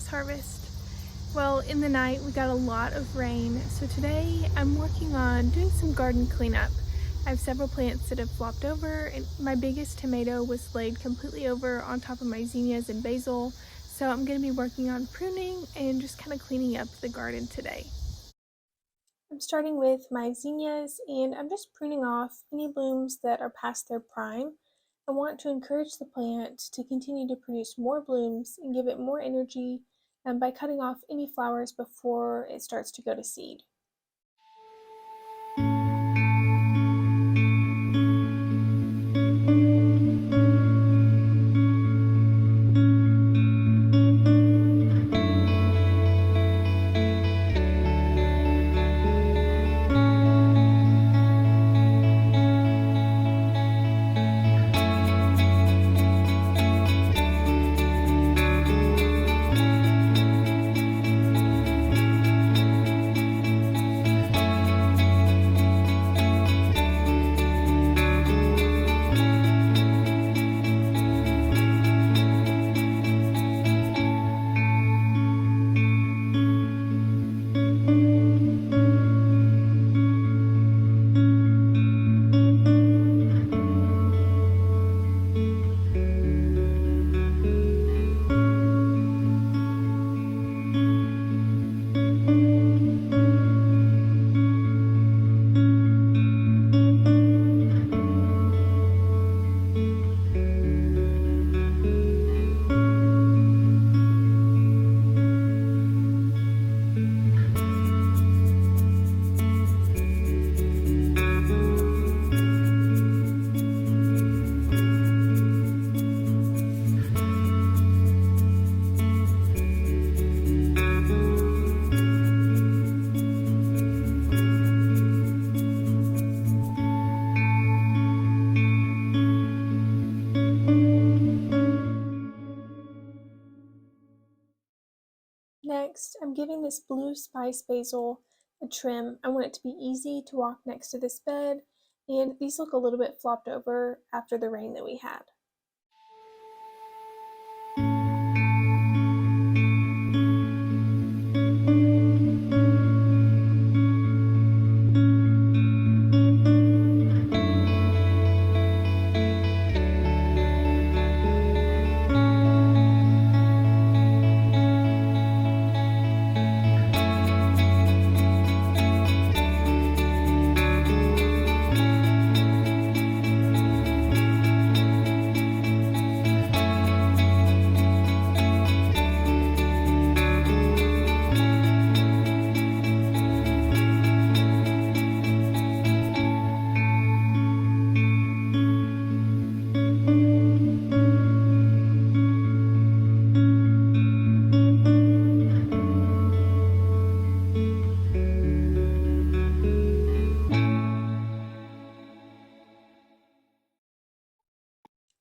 zinnias harvest? Well, in the night we got a lot of rain, so today I'm working on doing some garden cleanup. I have several plants that have flopped over, and my biggest tomato was laid completely over on top of my zinnias and basil, so I'm going to be working on pruning and just kind of cleaning up the garden today. I'm starting with my zinnias, and I'm just pruning off any blooms that are past their prime. I want to encourage the plant to continue to produce more blooms and give it more energy by cutting off any flowers before it starts to go to seed. Next, I'm giving this blue spice basil a trim. I want it to be easy to walk next to this bed, and these look a little bit flopped over after the rain that we had.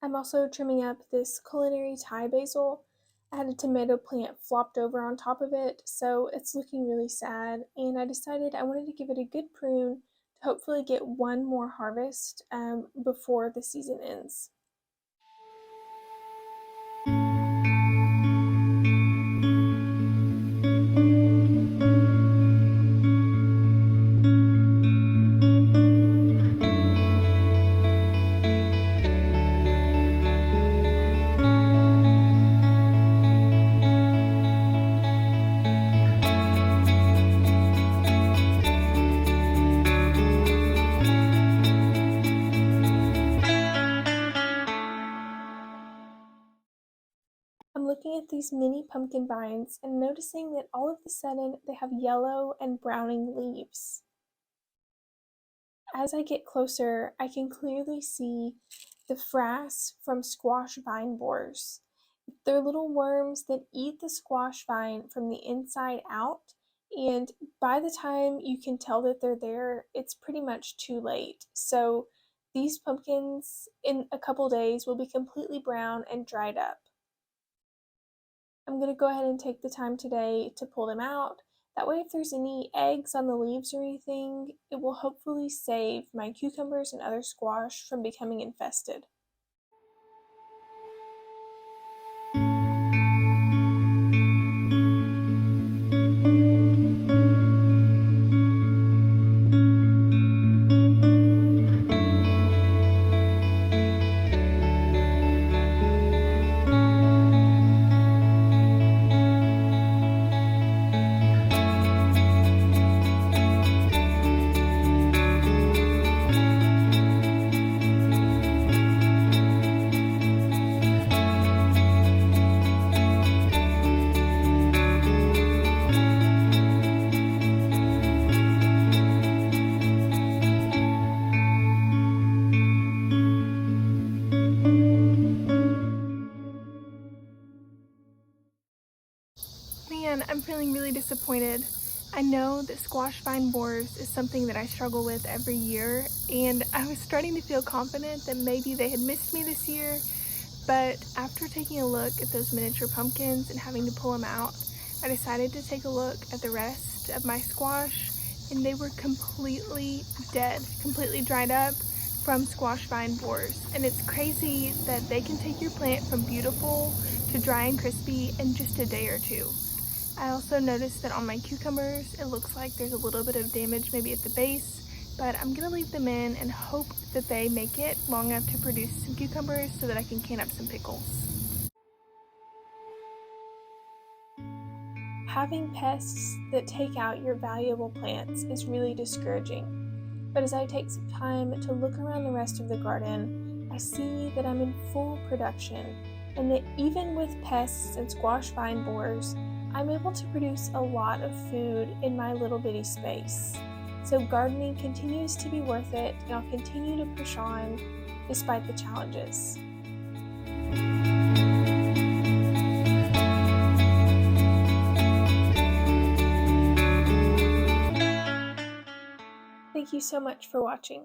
I'm also trimming up this Culinary Thai basil. I had a tomato plant flopped over on top of it, so it's looking really sad, and I decided I wanted to give it a good prune to hopefully get one more harvest before the season ends. I'm looking at these mini pumpkin vines and noticing that all of a sudden they have yellow and browning leaves. As I get closer, I can clearly see the frass from squash vine borers. They're little worms that eat the squash vine from the inside out, and by the time you can tell that they're there, it's pretty much too late. So these pumpkins in a couple days will be completely brown and dried up. I'm going to go ahead and take the time today to pull them out. That way, if there's any eggs on the leaves or anything, it will hopefully save my cucumbers and other squash from becoming infested. really disappointed. I know that squash vine borers is something that I struggle with every year, and I was starting to feel confident that maybe they had missed me this year, but after taking a look at those miniature pumpkins and having to pull them out, I decided to take a look at the rest of my squash, and they were completely dead, completely dried up from squash vine borers. And it's crazy that they can take your plant from beautiful to dry and crispy in just a day or two. I also noticed that on my cucumbers, it looks like there's a little bit of damage maybe at the base, but I'm gonna leave them in and hope that they make it long enough to produce some cucumbers so that I can can up some pickles. Having pests that take out your valuable plants is really discouraging, but as I take some time to look around the rest of the garden, I see that I'm in full production, and that even with pests and squash vine borers, I'm able to produce a lot of food in my little bitty space. So gardening continues to be worth it, and I'll continue to push on despite the challenges. Thank you so much for watching.